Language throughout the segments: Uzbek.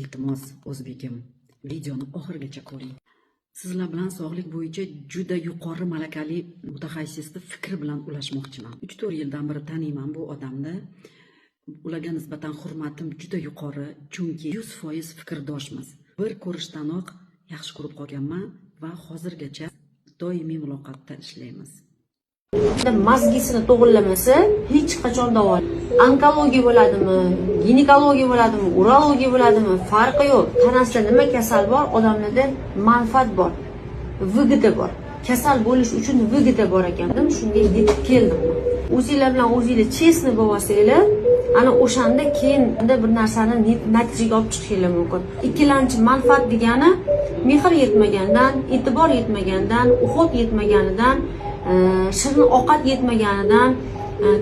Iltimos, o'zbegim, videoni oxirigacha ko'ring. Sizlar bilan sog'lik bo'yicha juda yuqori malakali mutaxassisni fikri bilan ulashmoqchiman. 3-4 yildan beri taniyman bu odamni. Ularga nisbatan hurmatim juda yuqori, chunki 100% fikrdoshmiz. Bir ko'rishdanoq yaxshi ko'rib qolganman va hozirgacha doimiy muloqotda ishlaymiz. Mazgisini to'g'rilamasa hech qachon davo. Onkologiya bo'ladimi, ginekologiya bo'ladimi, urologiya bo'ladimi, farqi yo'q. Tanasida nima kasal bor, odamlarda manfaat bor, vigida bor. Kasal bo'lish uchun vigida bor ekan-da, shunga yetib keldim. O'zinglar bilan o'zinglar chestni bo'lsanglar, ana o'shanda keyin bir narsani natijaga olib chiqishinglar mumkin. Ikkilanchi manfaat degani mehr yetmagandan, e'tibor yetmagandan, uhud yetmaganidan, shirin ovqat yetmaganidan,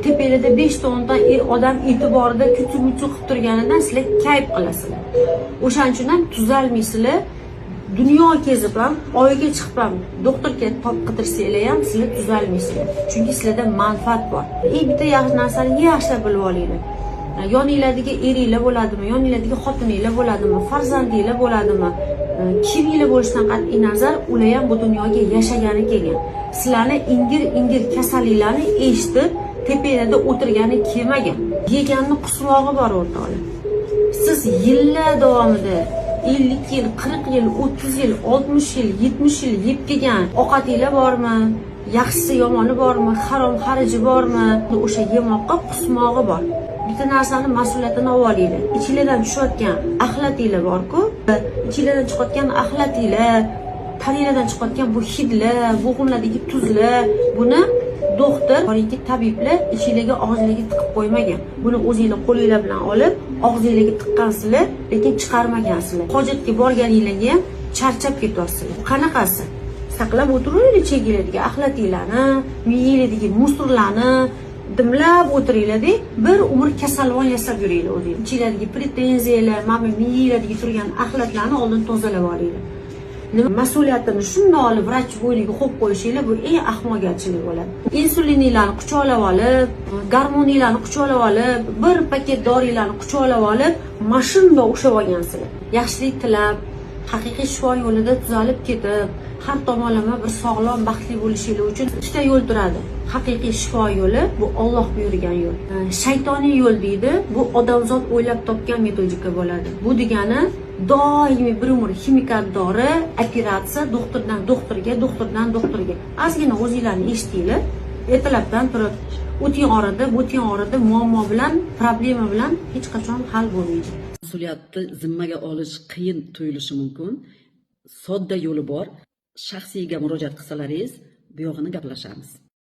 tepalarda 5 ta 10 ta odam e'tiborida kuchi-muchi qilib turganidan sizlar kayf qilasizlar. O'shaning uchun ham tuzalmaysizlar. Dunyo kezib ham, oyga chiqib ham, doktorga top qidirsanglar ham sizlar tuzalmaysizlar. Chunki sizlarda manfaat bor. Bitta yaxshi narsani yaxshilab bilib olinglar. Yoninglardagi eringlar bo'ladimi, yoninglardagi xotininglar bo'ladimi, farzandinglar bo'ladimi, kiminglar bo'lishidan qat'iy nazar, ular ham bu dunyoga yashagani kelgan. Sizlarni ingir kasalliklarni eshitib, tepangizda o'tirgani kelmagan. Yeganni qusmog'i bor o'rtoqlar. Siz yillar davomida 50 yil, 40 yil, 30 yil, 60 yil, 70 yil yeb kelgan ovqatinglar bormi? Yaxshisi yomoni bormi? Harom xariji bormi? O'sha yemoqqa qusmog'i bor. Bitta narsani mas'uliyatini olinglar. Ichingizdan tushayotgan axlatinglar bor-ku, ichingizdan chiqayotgan axlatinglar, taningizdan chiqayotgan bu hidlar, bo'g'imlardagi tuzlar, buni doktor, yoki tabiblar ichingizga, og'zingizga tiqib qo'ymagan. Buni o'zingizlar qo'lingizlar bilan olib, og'zingizga tiqqansizlar, lekin chiqarmagansizlar. Hojatga borganingizga ham charchab ketyapsizlar. Qanaqasi? Saqlab o'tiringlar chegilardagi axlatinglarni, miyanglardagi musorlarni dimlab o'tiringlar-da, bir umr kasalvon yasab yuringlar o'zingizlar. Ichinglardagi pretenziyalar, mana miyanglardagi turgan axlatlarni oldin tozalab olinglar. Mas'uliyatini shunday olib vrach bo'yniga qo'yib qo'yishinglar, bu eng ahmoqgarchilik bo'ladi. Insulininglarni quchoqlab olib, gormoninglarni quchoqlab olib, bir paket dorilarni quchoqlab olib, mashina o'xshab olgansizlar. Yaxshilik tilab, haqiqiy shifo yo'lida tuzalib ketib, har tomonlama bir sog'lom, baxtli bo'lishingiz uchun ikkita yo'l turadi. Haqiqiy shifo yo'li bu Alloh buyurgan yo'l. Shaytoniy yo'l deydi, bu odamzod o'ylab topgan metodika bo'ladi. Bu degani doimiy bir umr ximikal dori, operatsiya, doktordan doktorga, doktordan doktorga. Ozgina o'zinglarni eshitinglar. Ertalabdan turib, o'ting orada, bo'ting orada muammo bilan, problema bilan hech qachon hal bo'lmaydi. Mas'uliyatni zimmaga olish qiyin tuyulishi mumkin. Sodda yo'li bor. Shaxsiyga murojaat qilsalaringiz, bu yog'ini gaplashamiz.